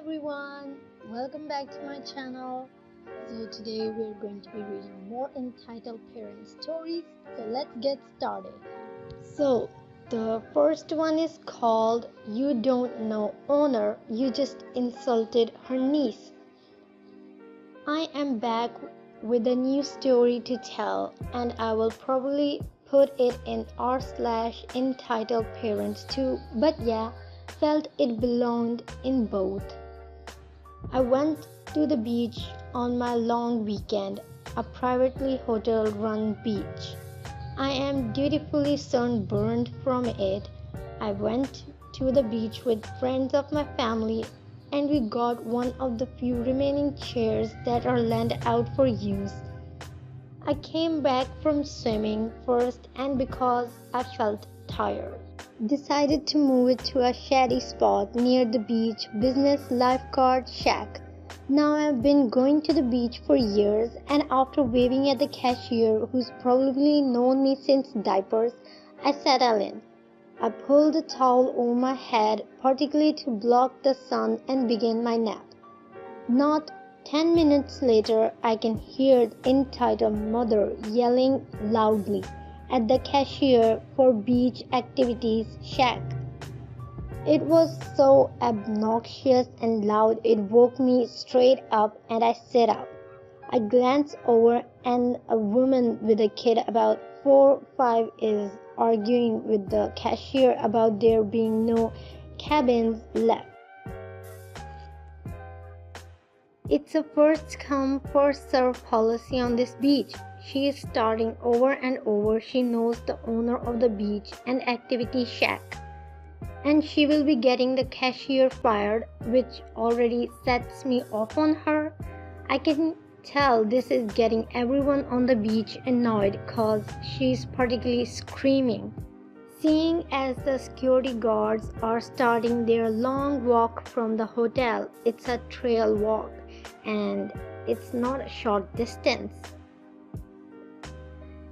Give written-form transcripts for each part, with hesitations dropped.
everyone, welcome back to my channel. So today we're going to be reading more entitled parent stories. So let's get started. So the first one is called You Don't Know Honor, You Just Insulted Her Niece. I am back with a new story to tell, and I will probably put it in r/entitled parents too, but yeah, felt it belonged in both. I went to the beach on my long weekend, a privately hotel-run beach. I am dutifully sunburned from it. I went to the beach with friends of my family, and we got one of the few remaining chairs that are lent out for use. I came back from swimming first, and because I felt tired, decided to move it to a shady spot near the beach business lifeguard shack. Now I've been going to the beach for years, and after waving at the cashier, who's probably known me since diapers, I settle in. I pulled the towel over my head, particularly to block the sun, and begin my nap. Not 10 minutes later, I can hear the entitled mother yelling loudly at the cashier for beach activities shack. It was so obnoxious and loud it woke me straight up, and I sat up. I glanced over, and a woman with a kid about 4 or 5 is arguing with the cashier about there being no cabins left. It's a first come first serve policy on this beach. She is starting over and over. She knows the owner of the beach and activity shack, and she will be getting the cashier fired, which already sets me off on her. I can tell this is getting everyone on the beach annoyed cause she's particularly screaming. Seeing as the security guards are starting their long walk from the hotel, it's a trail walk and it's not a short distance.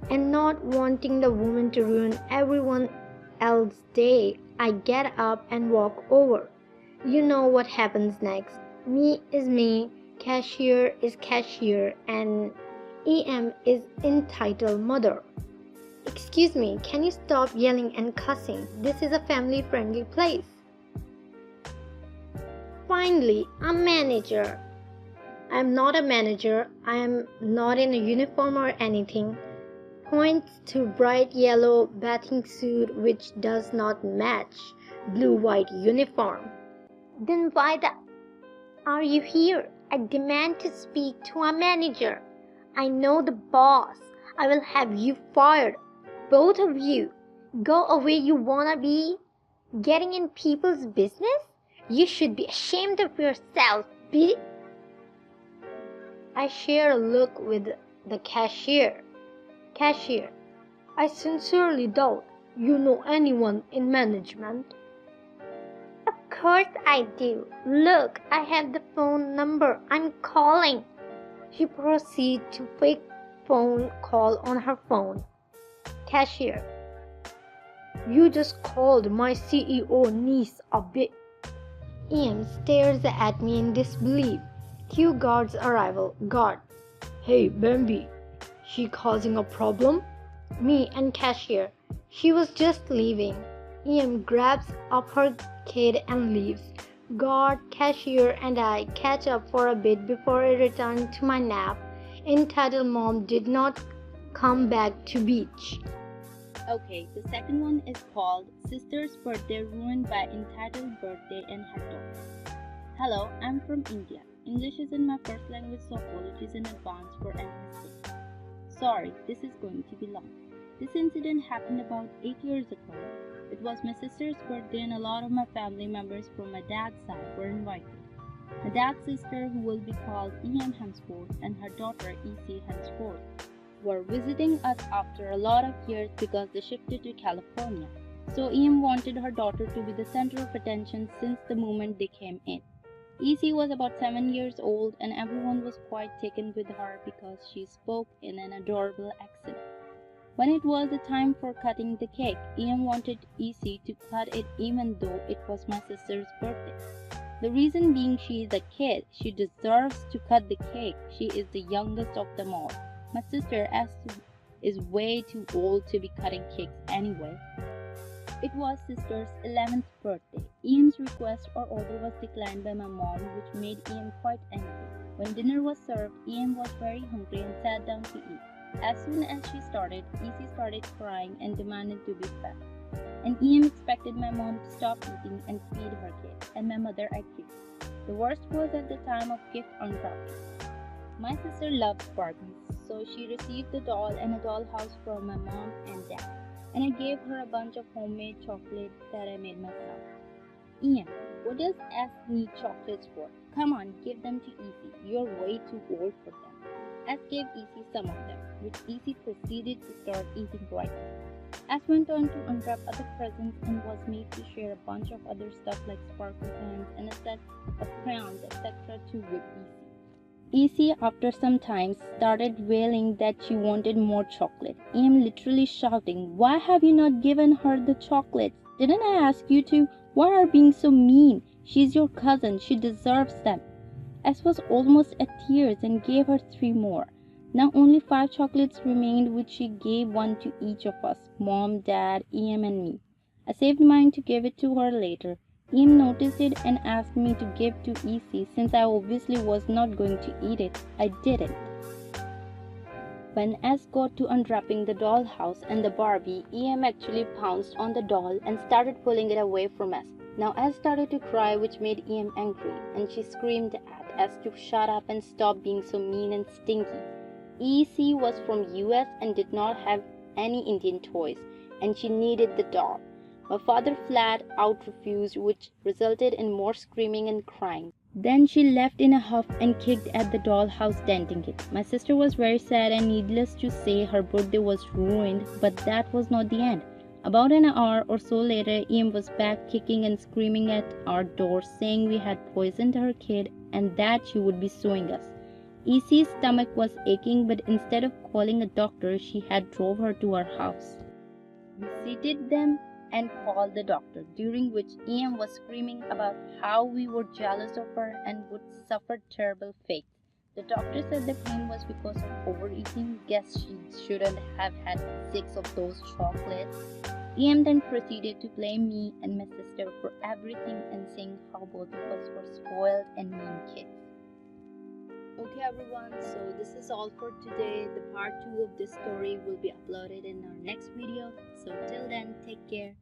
And not wanting the woman to ruin everyone else's day, I get up and walk over. You know what happens next. Me is me, cashier is cashier, and EM is entitled mother. Excuse me, can you stop yelling and cussing? This is a family-friendly place. Finally, a manager. I am not a manager. I am not in a uniform or anything. Points to bright yellow bathing suit which does not match blue-white uniform. Then why are you here? I demand to speak to a manager. I know the boss. I will have you fired. Both of you. Go away, you wanna be getting in people's business? You should be ashamed of yourself, bitch. I share a look with the cashier. Cashier, I sincerely doubt you know anyone in management. Of course I do. Look, I have the phone number. I'm calling. She proceeds to fake phone call on her phone. Cashier, you just called my CEO niece a bitch. Ian stares at me in disbelief. Cue guard's arrival. Guard, hey Bambi, she causing a problem? Me and cashier, she was just leaving. Ian grabs up her kid and leaves. Guard, cashier, and I catch up for a bit before I return to my nap. Entitled mom did not come back to beach. Okay, the second one is called Sister's Birthday Ruined by Entitled Birthday and Her Daughter. Hello, I'm from India. English isn't my first language, so apologies in advance for any mistakes. Sorry, this is going to be long. This incident happened about 8 years ago. It was my sister's birthday and a lot of my family members from my dad's side were invited. My dad's sister, who will be called EM henceforth, and her daughter EC henceforth, were visiting us after a lot of years because they shifted to California. So EM wanted her daughter to be the center of attention since the moment they came in. EC was about 7 years old and everyone was quite taken with her because she spoke in an adorable accent. When it was the time for cutting the cake, EM wanted EC to cut it even though it was my sister's birthday. The reason being she is a kid. She deserves to cut the cake. She is the youngest of them all. My sister is way too old to be cutting cakes anyway. It was sister's 11th birthday. Ian's request or order was declined by my mom, which made Ian quite angry. When dinner was served, Ian was very hungry and sat down to eat. As soon as she started, Izzy started crying and demanded to be fed. And Ian expected my mom to stop eating and feed her kid, and my mother agreed. The worst was at the time of gift unwrapping. My sister loves Barbies, so she received the doll and a dollhouse from my mom and dad. And I gave her a bunch of homemade chocolate that I made myself. Ian, what does S need chocolates for? Come on, give them to Izzy. You're way too old for them. S gave Izzy some of them, which Izzy proceeded to start eating right now. S went on to unwrap other presents and was made to share a bunch of other stuff like sparkle pens and a set of crayons, etc. to with Izzy. Izzy, after some time, started wailing that she wanted more chocolate. Ian literally shouting, "Why have you not given her the chocolates? Didn't I ask you to? Why are you being so mean? She's your cousin. She deserves them." S was almost at tears and gave her 3 more. Now only 5 chocolates remained, which she gave one to each of us, Mom, Dad, Ian and me. I saved mine to give it to her later. Ian noticed it and asked me to give to Izzy since I obviously was not going to eat it. I didn't. When S got to unwrapping the dollhouse and the Barbie, Ian actually pounced on the doll and started pulling it away from S. Now S started to cry, which made Ian angry, and she screamed at S to shut up and stop being so mean and stinky. Izzy was from US and did not have any Indian toys, and she needed the doll. My father flat out refused, which resulted in more screaming and crying. Then she left in a huff and kicked at the dollhouse, denting it. My sister was very sad, and needless to say, her birthday was ruined, but that was not the end. About an hour or so later, Ian was back kicking and screaming at our door, saying we had poisoned her kid and that she would be suing us. Izzy's stomach was aching, but instead of calling a doctor, she had drove her to our house. We seated them and called the doctor, during which Ian was screaming about how we were jealous of her and would suffer terrible fate. The doctor said the pain was because of overeating. Guess she shouldn't have had 6 of those chocolates. Ian then proceeded to blame me and my sister for everything and saying how both of us were spoiled and mean kids. Okay everyone, so this is all for today. The part 2 of this story will be uploaded in our next video. So till then, take care.